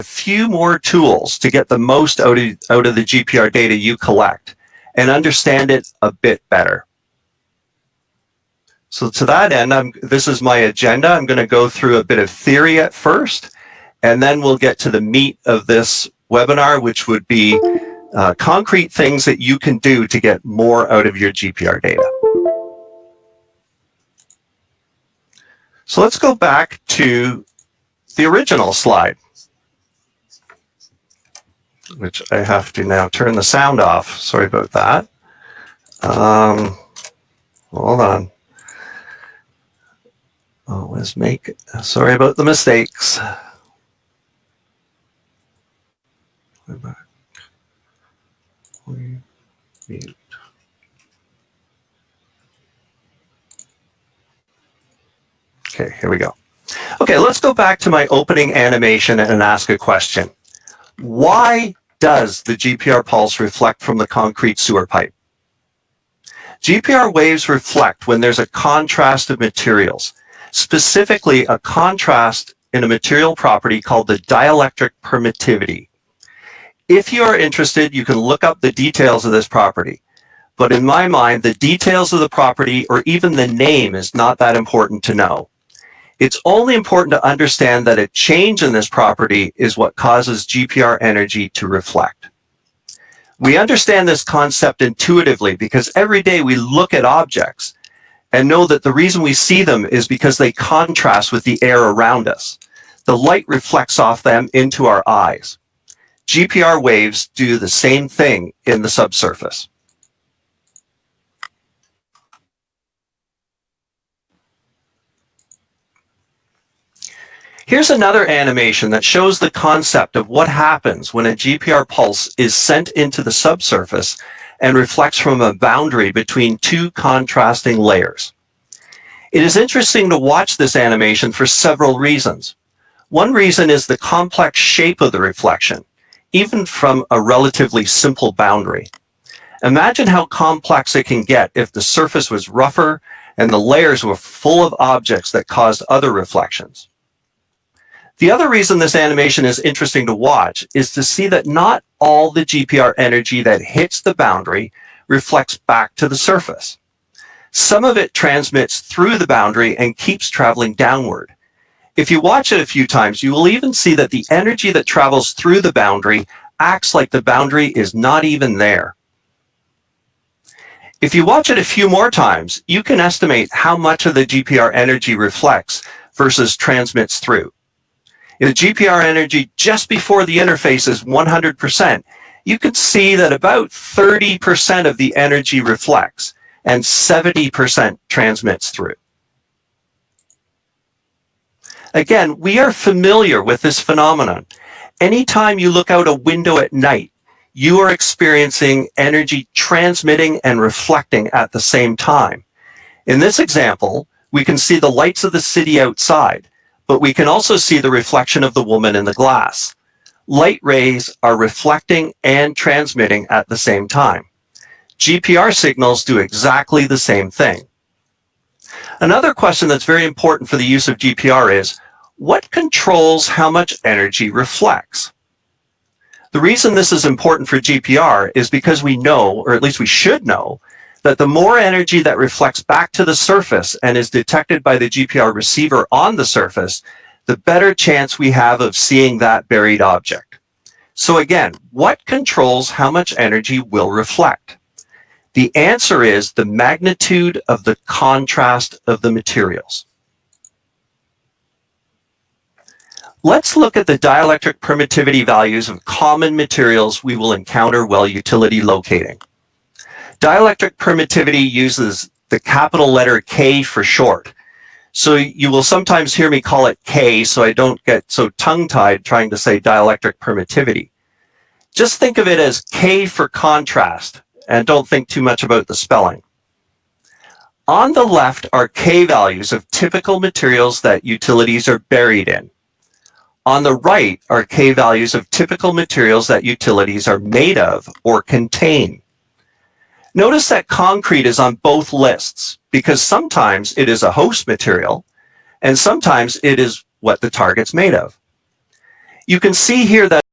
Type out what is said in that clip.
a few more tools to get the most out of the GPR data you collect and understand it a bit better. So to that end, this is my agenda. I'm going to go through a bit of theory at first, and then we'll get to the meat of this webinar, which would be concrete things that you can do to get more out of your GPR data. So let's go back to the original slide, which I have to now turn the sound off. Sorry about that. Hold on. Always sorry about the mistakes. We're back. Mute. Okay, here we go. Okay, let's go back to my opening animation and ask a question. Why does the GPR pulse reflect from the concrete sewer pipe? GPR waves reflect when there's a contrast of materials, specifically a contrast in a material property called the dielectric permittivity. If you are interested, you can look up the details of this property. But in my mind, the details of the property or even the name is not that important to know. It's only important to understand that a change in this property is what causes GPR energy to reflect. We understand this concept intuitively because every day we look at objects and know that the reason we see them is because they contrast with the air around us. The light reflects off them into our eyes. GPR waves do the same thing in the subsurface. Here's another animation that shows the concept of what happens when a GPR pulse is sent into the subsurface and reflects from a boundary between two contrasting layers. It is interesting to watch this animation for several reasons. One reason is the complex shape of the reflection, even from a relatively simple boundary. Imagine how complex it can get if the surface was rougher and the layers were full of objects that caused other reflections. The other reason this animation is interesting to watch is to see that not all the GPR energy that hits the boundary reflects back to the surface. Some of it transmits through the boundary and keeps traveling downward. If you watch it a few times, you will even see that the energy that travels through the boundary acts like the boundary is not even there. If you watch it a few more times, you can estimate how much of the GPR energy reflects versus transmits through. If the GPR energy just before the interface is 100%, you can see that about 30% of the energy reflects and 70% transmits through. Again, we are familiar with this phenomenon. Anytime you look out a window at night, you are experiencing energy transmitting and reflecting at the same time. In this example, we can see the lights of the city outside, but we can also see the reflection of the woman in the glass. Light rays are reflecting and transmitting at the same time. GPR signals do exactly the same thing. Another question that's very important for the use of GPR is, what controls how much energy reflects? The reason this is important for GPR is because we know, or at least we should know, that the more energy that reflects back to the surface and is detected by the GPR receiver on the surface, the better chance we have of seeing that buried object. So again, what controls how much energy will reflect? The answer is the magnitude of the contrast of the materials. Let's look at the dielectric permittivity values of common materials we will encounter while utility locating. Dielectric permittivity uses the capital letter K for short. So you will sometimes hear me call it K so I don't get so tongue-tied trying to say dielectric permittivity. Just think of it as K for contrast and don't think too much about the spelling. On the left are K values of typical materials that utilities are buried in. On the right are K values of typical materials that utilities are made of or contain. Notice that concrete is on both lists because sometimes it is a host material and sometimes it is what the target's made of. You can see here that